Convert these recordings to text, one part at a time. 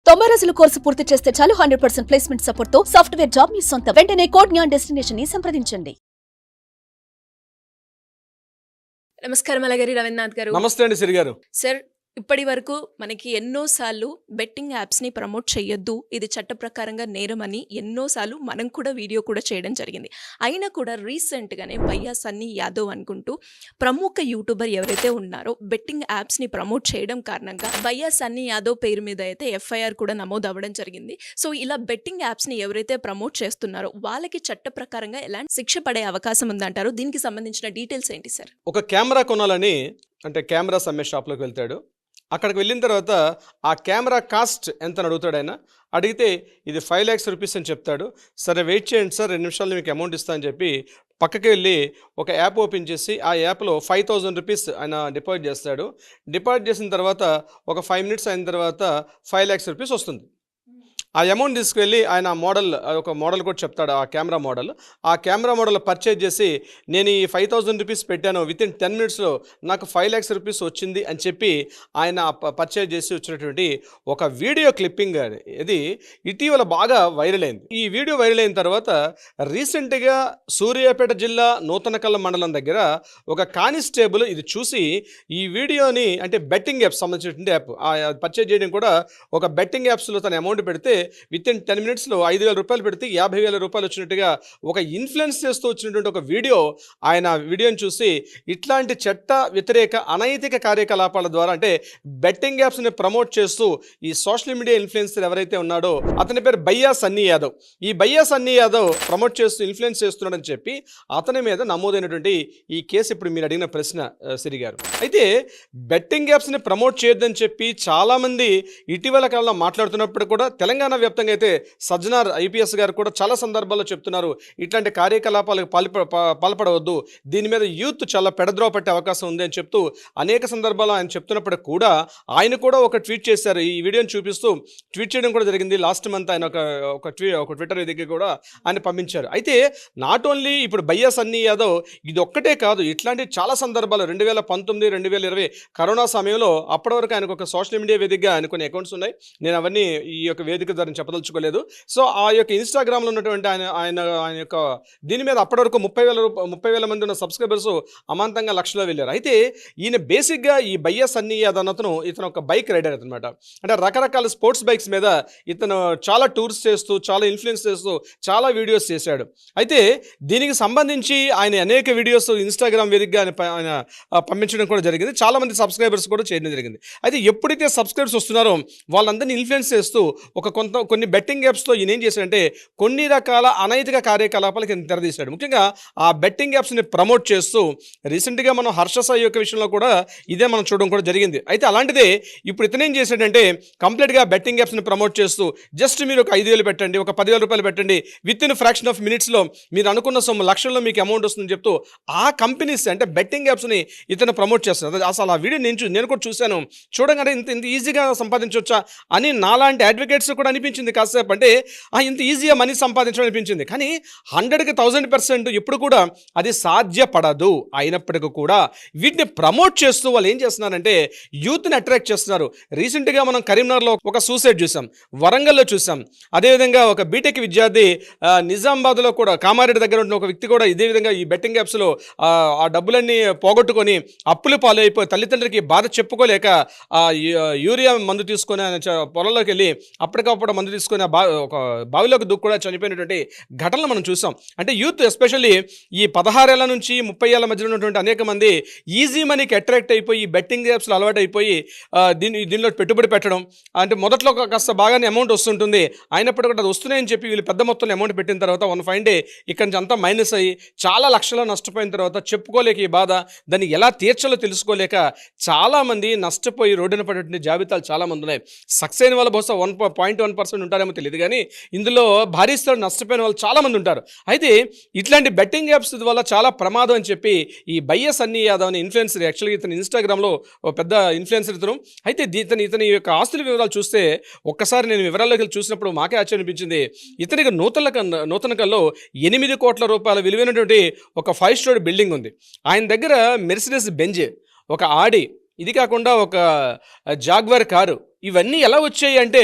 90 రోజుల కోర్సు పూర్తి చేస్తే చాలు 100% ప్లేస్మెంట్ సపోర్ట్ తో సాఫ్ట్వేర్ జాబ్ మీ సొంతం. వెంటనే కోడ్ జ్ఞాన్ డెస్టినేషన్ ని సంప్రదించండి. నమస్కారం అలగరి రవీంద్రనాథ్ గారు. నమస్తే అండి సిరి గారు. సార్, ఇప్పటి వరకు మనకి ఎన్నోసార్లు బెట్టింగ్ యాప్స్ని ప్రమోట్ చేయొద్దు, ఇది చట్ట ప్రకారంగా నేరమని ఎన్నోసార్లు మనం కూడా వీడియో కూడా చేయడం జరిగింది. అయినా కూడా రీసెంట్గానే భయ్యా సన్నీ యాదవ్ అనుకుంటూ ప్రముఖ యూట్యూబర్ ఎవరైతే ఉన్నారో బెట్టింగ్ యాప్స్ని ప్రమోట్ చేయడం కారణంగా భయ్యా సన్నీ యాదవ్ పేరు మీద అయితే ఎఫ్ఐఆర్ కూడా నమోదు అవ్వడం జరిగింది. సో ఇలా బెట్టింగ్ యాప్స్ని ఎవరైతే ప్రమోట్ చేస్తున్నారో వాళ్ళకి చట్ట ప్రకారంగా ఎలాంటి శిక్ష పడే అవకాశం ఉందంటారు? దీనికి సంబంధించిన డీటెయిల్స్ ఏంటి సార్? ఒక కెమెరా కొనాలని అంటే కెమెరాస్ అమ్మే షాప్లోకి వెళ్తాడు. అక్కడికి వెళ్ళిన తర్వాత ఆ కెమెరా కాస్ట్ ఎంత అని అడుగుతాడు. ఆయన అడిగితే ఇది 5 lakhs రూపీస్ అని చెప్తాడు. సరే వెయిట్ చేయండి సార్, 2 నిమిషాల్లో మీకు అమౌంట్ ఇస్తా అని చెప్పి పక్కకి వెళ్ళి ఒక యాప్ ఓపెన్ చేసి ఆ యాప్లో 5,000 రూపీస్ ఆయన డిపాజిట్ చేస్తాడు. డిపాజిట్ చేసిన తర్వాత ఒక 5 minutes అయిన తర్వాత 5 lakhs రూపీస్ వస్తుంది. ఆ అమౌంట్ తీసుకువెళ్ళి ఆయన ఒక మోడల్ కూడా చెప్తాడు. ఆ కెమెరా మోడల్ పర్చేజ్ చేసి నేను ఈ 5,000 రూపీస్ పెట్టాను, విత్ ఇన్ 10 minutesలో నాకు 5 lakhs రూపీస్ వచ్చింది అని చెప్పి ఆయన పర్చేజ్ చేసి వచ్చినటువంటి ఒక వీడియో క్లిప్పింగ్ ఇది ఇటీవల బాగా వైరల్ అయింది. ఈ వీడియో వైరల్ అయిన తర్వాత రీసెంట్గా సూర్యాపేట జిల్లా నూతనకల్ల మండలం దగ్గర ఒక కానిస్టేబుల్ ఇది చూసి ఈ వీడియోని, అంటే బెట్టింగ్ యాప్స్ సంబంధించినటువంటి యాప్ పర్చేజ్ చేయడం కూడా ఒక బెట్టింగ్ యాప్స్లో తన అమౌంట్ పెడితే విత్ ఇన్ 10 minutesలో 5,000 రూపాయలు పెడితే 50,000 రూపాయలు వచ్చినట్టుగా ఒక ఇన్ఫ్లుయెన్స్ చేస్తూ వచ్చినటువంటి ఒక వీడియో, ఆయన వీడియోని చూసి ఇట్లాంటి చట్ట వ్యతిరేక అనైతిక కార్యకలాపాల ద్వారా, అంటే బెట్టింగ్ యాప్స్ని ప్రమోట్ చేస్తూ ఈ సోషల్ మీడియా ఇన్ఫ్లుయెన్సర్ ఎవరైతే ఉన్నాడో అతని పేరు భయ్యా సన్నీ యాదవ్. ఈ భయ్యా సన్నీ యాదవ్ ప్రమోట్ చేస్తూ ఇన్ఫ్లుయెన్స్ చేస్తున్నాడని చెప్పి అతని మీద నమోదైనటువంటి ఈ కేసు ఇప్పుడు మీరు అడిగిన ప్రశ్న సిరి గారు. అయితే బెట్టింగ్ యాప్స్ని ప్రమోట్ చేయొద్దని చెప్పి చాలామంది ఇటీవల కాలంలో మాట్లాడుతున్నప్పుడు కూడా తెలంగాణ వ్యాప్తంగా అయితే సజ్జనార్ ఐపీఎస్ గారు కూడా చాలా సందర్భాల్లో చెప్తున్నారు, ఇట్లాంటి కార్యకలాపాలకు పాల్పడవద్దు, దీని మీద యూత్ చాలా పెడద్రోవ పట్టే అవకాశం ఉంది అని చెప్తూ అనేక సందర్భాల్లో ఆయన చెప్తున్నప్పుడు కూడా ఆయన కూడా ఒక ట్వీట్ చేశారు. ఈ వీడియోని చూపిస్తూ ట్వీట్ చేయడం కూడా జరిగింది. లాస్ట్ మంత్ ఆయన ఒక ట్విట్టర్ వేదిక కూడా ఆయన పంపించారు. అయితే నాట్ ఓన్లీ ఇప్పుడు భయ్యా సన్నీ యాదవ్ ఇది ఒక్కటే కాదు, ఇట్లాంటి చాలా సందర్భాలు 2019, 2020 కరోనా సమయంలో అప్పటి వరకు ఆయనకు ఒక సోషల్ మీడియా వేదికగా ఆయన కొన్ని అకౌంట్స్ ఉన్నాయి. నేను అవన్నీ ఈ యొక్క వేదిక ద్వారా చెప్పదలుచుకోలేదు. సో ఆ యొక్క ఇన్స్టాగ్రామ్లో ఉన్నటువంటి ఆయన యొక్క దీని మీద అప్పటి వరకు 30,000 మంది ఉన్న సబ్స్క్రైబర్స్ అమాంతంగా లక్షలో వెళ్ళారు. అయితే ఈయన బేసిక్గా ఈ భయ్యా సన్నీ యాదవ్ ఇతను ఒక బైక్ రైడర్ అనమాట. అంటే రకరకాల స్పోర్ట్స్ బైక్స్ మీద ఇతను చాలా టూర్స్ చేస్తూ, చాలా ఇన్ఫ్లుయెన్స్ చేస్తూ చాలా వీడియోస్ చేశాడు. అయితే దీనికి సంబంధించి ఆయన అనేక వీడియోస్ ఇన్స్టాగ్రామ్ వేదికగా ఆయన పంపించడం కూడా జరిగింది. చాలామంది సబ్స్క్రైబర్స్ కూడా చేయడం జరిగింది. అయితే ఎప్పుడైతే సబ్స్క్రైబర్స్ వస్తున్నారో వాళ్ళందరినీ ఇన్ఫ్లుయెన్స్ చేస్తూ కొన్ని బెట్టింగ్ యాప్స్లో ఈయన ఏం చేశాడంటే కొన్ని రకాల అనైతిక కార్యకలాపాలకి తెరదీశాడు. ముఖ్యంగా ఆ బెట్టింగ్ యాప్స్ని ప్రమోట్ చేస్తూ రీసెంట్గా మనం హర్ష సాయి యొక్క విషయంలో కూడా ఇదే మనం చూడడం కూడా జరిగింది. అయితే అలాంటిదే ఇప్పుడు ఇతను ఏం చేశాడంటే కంప్లీట్గా బెట్టింగ్ యాప్స్ని ప్రమోట్ చేస్తూ జస్ట్ మీరు ఒక 5,000 పెట్టండి, ఒక 10,000 రూపాయలు పెట్టండి, విత్ ఇన్ ఫ్రాక్షన్ ఆఫ్ మినిట్స్లో మీరు అనుకున్న సొమ్ము లక్షల్లో మీకు అమౌంట్ వస్తుందని చెప్తూ ఆ కంపెనీస్ అంటే బెట్టింగ్ యాప్స్ని ఇతను ప్రమోట్ చేస్తారు. అసలు ఆ వీడియో నేను కూడా చూశాను. చూడగానే ఇంత ఈజీగా సంపాదించవచ్చా అని నాలాంటి అడ్వకేట్స్ కూడా అనిపించింది కాసేపు. అంటే ఇంత ఈజీగా మనీ సంపాదించడం అనిపించింది. కానీ 100కి 1000% ఎప్పుడు కూడా అది సాధ్యపడదు. అయినప్పటికీ కూడా వీటిని ప్రమోట్ చేస్తూ వాళ్ళు ఏం చేస్తున్నారంటే యూత్ని అట్రాక్ట్ చేస్తున్నారు. రీసెంట్గా మనం కరీంనగర్లో ఒక సూసైడ్ చూసాం, వరంగల్లో చూసాం. అదేవిధంగా ఒక బీటెక్ విద్యార్థి నిజామాబాద్లో కూడా కామారెడ్డి దగ్గర ఉన్న ఒక వ్యక్తి కూడా ఇదే విధంగా ఈ బెట్టింగ్ యాప్స్లో ఆ డబ్బులన్నీ పోగొట్టుకొని అప్పులు పాలైపోయి తల్లిదండ్రులకి బాధ చెప్పుకోలేక యూరియా మందు తీసుకొని పొలంలోకి వెళ్ళి అప్పటికప్పుడు మందు తీసుకొని ఒక బావిలోకి దూకు కూడా చనిపోయినటువంటి ఘటనలు మనం చూసాం. అంటే యూత్ ఎస్పెషల్లీ ఈ 16 ఏళ్ల నుంచి 30 ఏళ్ల మధ్యలో ఉన్నటువంటి అనేక మంది ఈజీ మనీకి అట్రాక్ట్ అయిపోయి బెట్టింగ్ యాప్స్లో అలవాటు అయిపోయి దీనిలో పెట్టుబడి పెట్టడం. అంటే మొదట్లో కాస్త బాగానే అమౌంట్ వస్తుంటుంది, అయినప్పటికీ కూడా అది వస్తున్నాయని చెప్పి వీళ్ళు పెద్ద మొత్తంలో అమౌంట్ పెట్టిన తర్వాత 1 fine day ఇక్కడి నుంచి అంతా మైనస్ అయ్యి చాలా లక్షలు నష్టపోయిన తర్వాత చెప్పుకోలేక ఈ బాధ, దాన్ని ఎలా తీర్చాలో తెలుసుకోలేక చాలామంది నష్టపోయి రోడ్డున పడేటువంటి జాబితాలు చాలామంది ఉన్నాయి. సక్సెస్ అయిన వాళ్ళు బహుశా 1.1% ఉంటారేమో తెలియదు, కానీ ఇందులో భారీ స్థాయిలో నష్టపోయిన వాళ్ళు చాలామంది ఉంటారు. అయితే ఇట్లాంటి బెట్టింగ్ యాప్స్ వల్ల చాలా ప్రమాదం అని చెప్పి ఈ భయ్యా సన్నీ యాదవ్ అనే ఇన్ఫ్లుయెన్సర్, యాక్చువల్గా ఇతను ఇన్స్టాగ్రామ్లో పెద్ద ఇన్ఫ్లుయెన్సర్ అయితే ఇతని యొక్క ఆస్తుల వివరాలు చూస్తే ఒక్కసారి నేను వివరాల్లోకి వెళ్ళి చూసినప్పుడు మాకే ఆశ్చర్యం అనిపించింది. ఇతనికి నూతనకల్లో 8 కోట్ల రూపాయల విలువైనటువంటి ఒక 5-story బిల్డింగ్ ఉంది. ఆయన దగ్గర మెర్సిడెస్ బెంజ్, ఒక ఆడి, ఇది కాకుండా ఒక జాగ్వర్ కారు, ఇవన్నీ ఎలా వచ్చాయి అంటే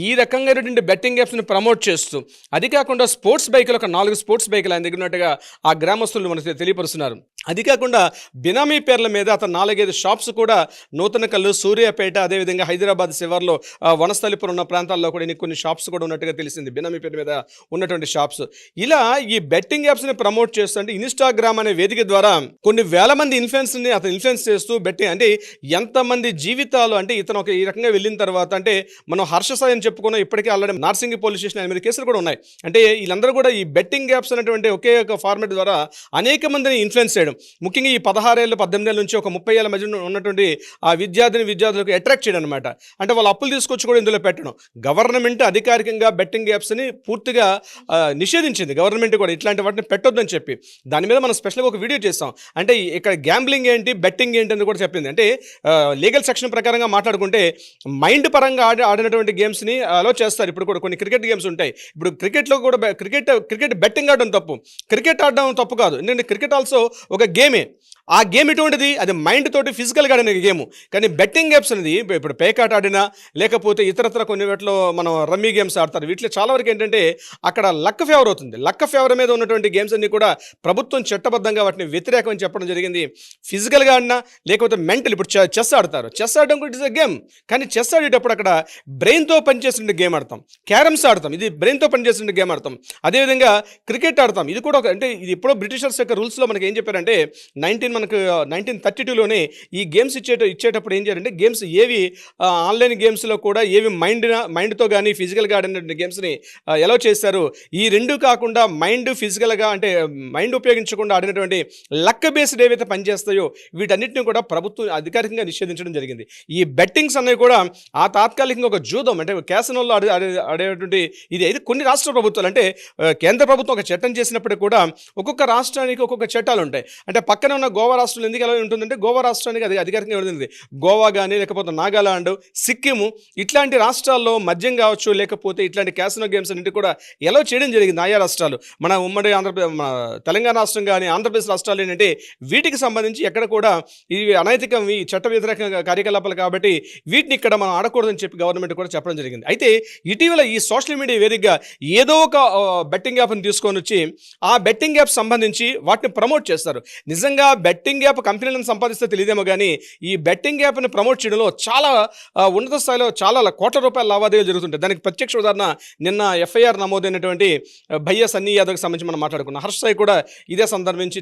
ఈ రకంగా బెట్టింగ్ యాప్స్ని ప్రమోట్ చేస్తూ, అది కాకుండా స్పోర్ట్స్ బైకులు ఒక 4 స్పోర్ట్స్ బైకులు ఆయన దగ్గర ఉన్నట్టుగా ఆ గ్రామస్తులు మనకు తెలియపరుస్తున్నారు. అది కాకుండా బినామీ పేర్ల మీద అతను 4-5 షాప్స్ కూడా నూతనకల్లు, సూర్యాపేట, అదేవిధంగా హైదరాబాద్ శివార్లో వనస్థలిపురం ఉన్న ప్రాంతాల్లో కూడా కొన్ని షాప్స్ కూడా ఉన్నట్టుగా తెలిసింది, బినామీ పేరు మీద ఉన్నటువంటి షాప్స్. ఇలా ఈ బెట్టింగ్ యాప్స్ని ప్రమోట్ చేస్తుంటే ఇన్స్టాగ్రామ్ అనే వేదిక ద్వారా కొన్ని వేల మంది ఇన్ఫ్లుయెన్స్ని అతను ఇన్ఫ్లుయెన్స్ చేస్తూ బెట్టింగ్ అంటే ఎంతమంది జీవితాలు అంటే ఇతను ఒక ఈ రకంగా వెళ్ళిన తర్వాత అంటే మనం హర్ష సాయి అని చెప్పుకున్నాం, ఇప్పటికే ఆల్రెడీ నార్సింగి పోలీస్ స్టేషన్ 8 కేసులు కూడా ఉన్నాయి. అంటే వీళ్ళందరూ కూడా ఈ బెట్టింగ్ యాప్స్ అనేటువంటి ఒకే ఒక ఫార్మేట్ ద్వారా అనేక మందిని ఇన్ఫ్లుయెన్స్ చేయడం, ముఖ్యంగా ఈ 16 ఏళ్ళు 18 ఏళ్ళ నుంచి ఒక 30 ఏళ్ళ మధ్య ఉన్నటువంటి ఆ విద్యార్థులకు అట్రాక్ట్ చేయడం అనమాట. అంటే వాళ్ళు అప్పులు తీసుకొచ్చి కూడా ఇందులో పెట్టడం. గవర్నమెంట్ అధికారికంగా బెట్టింగ్ యాప్స్ని పూర్తిగా నిషేధించింది. గవర్నమెంట్ కూడా ఇట్లాంటి వాటిని పెట్టొద్దని చెప్పి దాని మీద మనం స్పెషల్గా ఒక వీడియో చేస్తాం. అంటే ఇక్కడ గ్యాంబ్లింగ్ ఏంటి, బెట్టింగ్ ఏంటి అని కూడా చెప్పింది. అంటే లీగల్ సెక్షన్ ప్రకారంగా మాట్లాడుకుంటే మైండ్ పరంగా ఆడినటువంటి గేమ్స్ని అలో చేస్తారు. ఇప్పుడు కూడా కొన్ని క్రికెట్ గేమ్స్ ఉంటాయి. ఇప్పుడు క్రికెట్లో కూడా క్రికెట్ బెట్టింగ్ ఆడడం తప్పు, క్రికెట్ ఆడడం తప్పు కాదు. ఎందుకంటే క్రికెట్ ఆల్సో ఒక గేమే. ఆ గేమ్ ఎటువంటిది, అది మైండ్ తోటి ఫిజికల్గా ఆడిన గేమ్. కానీ బెట్టింగ్ గేమ్స్ అనేది ఇప్పుడు పేకాట ఆడినా లేకపోతే ఇతరత్ర కొన్ని వాటిలో మనం రమ్మీ గేమ్స్ ఆడతారు. వీటిలో చాలా వరకు ఏంటంటే అక్కడ లక్ ఫేవర్ అవుతుంది. లక్ ఫేవర్ మీద ఉన్నటువంటి గేమ్స్ అన్ని కూడా ప్రభుత్వం చట్టబద్ధంగా వాటిని వ్యతిరేకం అని చెప్పడం జరిగింది. ఫిజికల్గా ఆడినా లేకపోతే మెంటల్, ఇప్పుడు చెస్ ఆడతారు, చెస్ ఆడడం కూడా ఇట్స్ ఎ గేమ్. కానీ చెస్ ఆడేటప్పుడు అక్కడ బ్రెయిన్తో పనిచేసిన గేమ్ ఆడతాం. క్యారమ్స్ ఆడతాం, ఇది బ్రెయిన్తో పనిచేసిన గేమ్ ఆడతాం. అదేవిధంగా క్రికెట్ ఆడతాం, ఇది కూడా అంటే ఇది ఎప్పుడో బ్రిటిషర్స్ యొక్క రూల్స్లో మనకి ఏం చెప్పారంటే 1932లోనే ఈ గేమ్స్ ఇచ్చేటప్పుడు ఏం చేయాలంటే గేమ్స్ ఏవి ఆన్లైన్ గేమ్స్లో కూడా ఏవి మైండ్తో కానీ ఫిజికల్గా ఆడినటువంటి గేమ్స్ని ఎలా చేస్తారు. ఈ రెండు కాకుండా మైండ్ ఫిజికల్గా అంటే మైండ్ ఉపయోగించకుండా ఆడినటువంటి లక్ బేస్డ్ ఏవైతే పనిచేస్తాయో వీటన్నిటిని కూడా ప్రభుత్వం అధికారికంగా నిషేధించడం జరిగింది. ఈ బెట్టింగ్స్ అనేవి కూడా ఆ తాత్కాలికంగా ఒక జూదం అంటే క్యాసినోల్లో ఆడేటువంటి ఇది కొన్ని రాష్ట్ర ప్రభుత్వాలు అంటే కేంద్ర ప్రభుత్వం ఒక చట్టం చేసినప్పటికీ కూడా ఒక్కొక్క రాష్ట్రానికి ఒక్కొక్క చట్టాలు ఉంటాయి. అంటే పక్కన ఉన్న గోవా రాష్ట్రంలో ఎందుకు ఎలా ఉంటుందంటే గోవా రాష్ట్రానికి అది అధికారికంగా ఉంటుంది. గోవా కానీ లేకపోతే నాగాలాండ్, సిక్కిము ఇట్లాంటి రాష్ట్రాల్లో మద్యం కావచ్చు లేకపోతే ఇట్లాంటి క్యాసినో గేమ్స్ అన్నింటి కూడా ఎలా చేయడం జరిగింది ఆయా రాష్ట్రాలు. మన ఉమ్మడి తెలంగాణ రాష్ట్రం కానీ ఆంధ్రప్రదేశ్ రాష్ట్రాలు ఏంటంటే వీటికి సంబంధించి ఎక్కడ కూడా ఇవి అనైతికం, ఈ చట్ట వ్యతిరేక కార్యకలాపాలు కాబట్టి వీటిని ఇక్కడ మనం ఆడకూడదని చెప్పి గవర్నమెంట్ కూడా చెప్పడం జరిగింది. అయితే ఇటీవల ఈ సోషల్ మీడియా వేదికగా ఏదో ఒక బెట్టింగ్ యాప్ని తీసుకొని వచ్చి ఆ బెట్టింగ్ యాప్ సంబంధించి వాటిని ప్రమోట్ చేస్తారు. నిజంగా బెట్టింగ్ యాప్ కంపెనీలను సంపాదిస్తే తెలియదేమో కానీ ఈ బెట్టింగ్ యాప్ని ప్రమోట్ చేయడంలో చాలా ఉన్నత స్థాయిలో చాలా కోట్ల రూపాయల లావాదేవీలు జరుగుతుంటాయి. దానికి ప్రత్యక్ష ఉదాహరణ నిన్న ఎఫ్ఐఆర్ నమోదైనటువంటి భయ్యా సన్నీ యాదవ్కి సంబంధించి మనం మాట్లాడుకున్నాం. హర్ష సాయి కూడా ఇదే సందర్భించి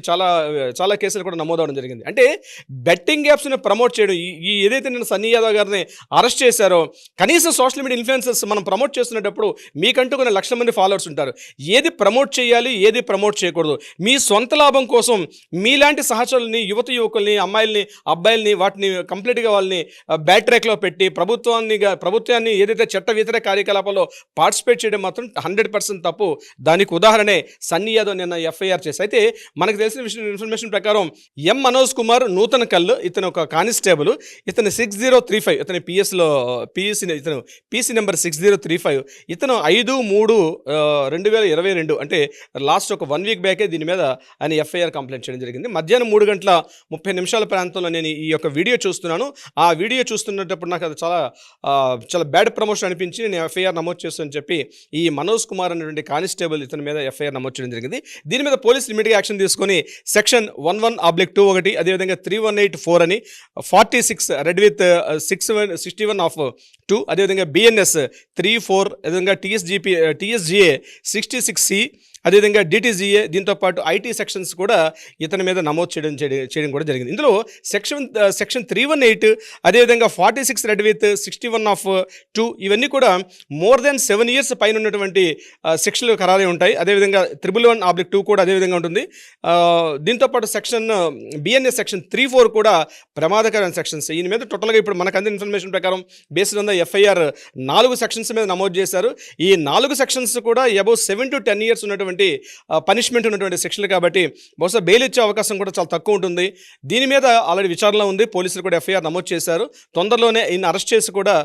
చాలా కేసులు కూడా నమోదవడం జరిగింది. అంటే బెట్టింగ్ యాప్స్ని ప్రమోట్ చేయడం ఈ ఏదైతే నిన్న సన్నీ యాదవ్ గారిని అరెస్ట్ చేశారో కనీసం సోషల్ మీడియా ఇన్ఫ్లుయెన్సర్స్ మనం ప్రమోట్ చేస్తున్నప్పుడు మీకంటూ కొన్ని లక్షల మంది ఫాలోవర్స్ ఉంటారు. ఏది ప్రమోట్ చేయాలి, ఏది ప్రమోట్ చేయకూడదు, మీ సొంత లాభం కోసం మీలాంటి సహచరుల్ని, యువకుల్ని, అమ్మాయిల్ని, అబ్బాయిల్ని వాటిని కంప్లీట్గా వాళ్ళని బ్యాడ్ ట్రాక్లో పెట్టి ప్రభుత్వాన్ని ఏదైతే చట్ట వ్యతిరేక కార్యకలాపాల్లో పార్టిసిపేట్ చేయడం మాత్రం 100% తప్పు. దానికి ఉదాహరణే సన్నీ యాదవ్ నిన్న ఎఫ్ఐఆర్ చేసి. అయితే మనకు తెలిసిన ఇన్ఫర్మేషన్ ప్రకారం ఎం మనోజ్ కుమార్ నూతనకల్ ఇతను ఒక కానిస్టేబుల్, ఇతను 6035 ఇతని ఇతను పీసీ నెంబర్ 6035 ఇతను 5/3/2022 అంటే లాస్ట్ ఒక 1 వీక్ బ్యాకే దీని మీద ఆయన ఎఫ్ఐఆర్ కంప్లైంట్ చేయడం జరిగింది. మధ్యాహ్నం 3:30 ప్రాంతంలో నేను ఈ యొక్క వీడియో చూస్తున్నాను. ఆ వీడియో చూస్తున్నప్పుడు నాకు అది చాలా బ్యాడ్ ప్రమోషన్ అనిపించి నేను ఎఫ్ఐఆర్ నమోదు చేస్తానని చెప్పి ఈ మనోజ్ కుమార్ అనేటువంటి కానిస్టేబుల్ ఇతని మీద ఎఫ్ఐఆర్ నమోదు చేయడం జరిగింది. దీని మీద పోలీసులు ఇమీడియట్గా యాక్షన్ తీసుకొని సెక్షన్ 11/2 ఒకటి, అదేవిధంగా 3184 అని, 46 రెడ్ విత్ 61/2, అదేవిధంగా బిఎన్ఎస్ 34, అదేవిధంగా టీఎస్జిఏ 66C, అదేవిధంగా డిటిజిఏ, దీంతోపాటు ఐటీ సెక్షన్స్ కూడా ఇతని మీద నమోదు చేయడం కూడా జరిగింది. ఇందులో సెక్షన్ 318, అదేవిధంగా 46 రెడ్ విత్ 61/2 ఇవన్నీ కూడా మోర్ దెన్ 7 years పైన ఉన్నటువంటి శిక్షలు ఖరారై ఉంటాయి. అదేవిధంగా 111/2 కూడా అదేవిధంగా ఉంటుంది. దీంతోపాటు బిఎన్ఎస్ సెక్షన్ 34 కూడా ప్రమాదకరమైన సెక్షన్స్. ఈయన మీద టోటల్గా ఇప్పుడు మనకు అందిన ఇన్ఫర్మేషన్ ప్రకారం based on the FIR 4 sections మీద నమోదు చేశారు. ఈ 4 సెక్షన్స్ కూడా అబౌవ్ 7 to 10 years ఉన్నటువంటి కఠినమైనటువంటి పనిష్మెంట్ ఉన్నటువంటి శిక్షలు కాబట్టి బహుశా బెయిల్ ఇచ్చే అవకాశం కూడా చాలా తక్కువ ఉంటుంది. దీని మీద ఆల్రెడీ విచారణ ఉంది, పోలీసులు కూడా ఎఫ్ఐఆర్ నమోదు చేశారు. తొందరలోనే ఈయన అరెస్ట్ చేసి కూడా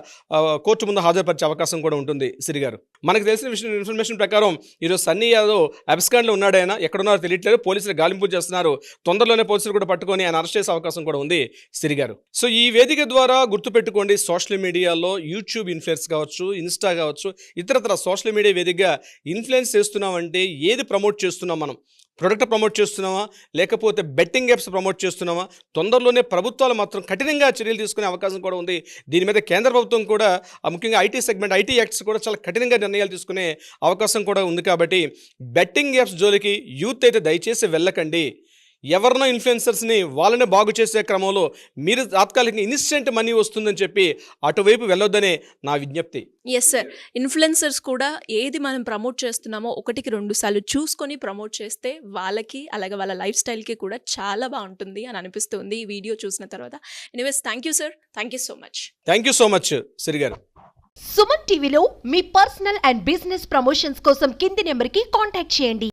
కోర్టు ముందు హాజరుపరిచే అవకాశం కూడా ఉంటుంది. సిరి గారు, మనకు తెలిసిన ఇన్ఫర్మేషన్ ప్రకారం ఈరోజు సన్నీ యాదవ్ అబ్స్కాండ్లో ఉన్నాడు. ఆయన ఎక్కడున్నారో తెలియట్లేదు, పోలీసులు గాలింపు చేస్తున్నారు. తొందరలోనే పోలీసులు కూడా పట్టుకొని ఆయన అరెస్ట్ చేసే అవకాశం కూడా ఉంది. సిరి గారు, సో ఈ వేదిక ద్వారా గుర్తుపెట్టుకోండి, సోషల్ మీడియాలో యూట్యూబ్ ఇన్ఫ్లుయెన్స్ కావచ్చు, ఇన్స్టా కావచ్చు, ఇతరత్ర సోషల్ మీడియా వేదికగా ఇన్ఫ్లుయెన్స్ చేస్తున్నామంటే ఏది ప్రమోట్ చేస్తున్నాం మనం? ప్రొడక్ట్ ప్రమోట్ చేస్తున్నామా, లేకపోతే బెట్టింగ్ యాప్స్ ప్రమోట్ చేస్తున్నామా? తొందరలోనే ప్రభుత్వాలు మాత్రం కఠినంగా చర్యలు తీసుకునే అవకాశం కూడా ఉంది. దీని మీద కేంద్ర ప్రభుత్వం కూడా ముఖ్యంగా ఐటీ సెగ్మెంట్, ఐటీ యాక్ట్స్ కూడా చాలా కఠినంగా నిర్ణయాలు తీసుకునే అవకాశం కూడా ఉంది. కాబట్టి బెట్టింగ్ యాప్స్ జోలికి యూత్ అయితే దయచేసి వెళ్ళకండి. ఎవరినో ఇన్ఫ్లుయెన్సర్స్ని వాళ్ళని బాగు చేసే క్రమంలో మీరు తాత్కాలికంగా ఇన్స్టెంట్ మనీ వస్తుందని చెప్పి అటువైపు వెళ్ళొద్దనే నా విజ్ఞప్తి. ఎస్ సార్, ఇన్ఫ్లుయెన్సర్స్ కూడా ఏది మనం ప్రమోట్ చేస్తున్నామో 1-2 సార్లు చూసుకొని ప్రమోట్ చేస్తే వాళ్ళకి అలాగే వాళ్ళ లైఫ్ స్టైల్కి కూడా చాలా బాగుంటుంది అని అనిపిస్తుంది ఈ వీడియో చూసిన తర్వాత. Anyways, thank you sir, thank you so much. Thank you so much Siri గారు. సుమన్ టీవీలో మీ పర్సనల్ అండ్ బిజినెస్ ప్రమోషన్స్ కోసం కింది నెంబర్కి కాంటాక్ట్ చేయండి.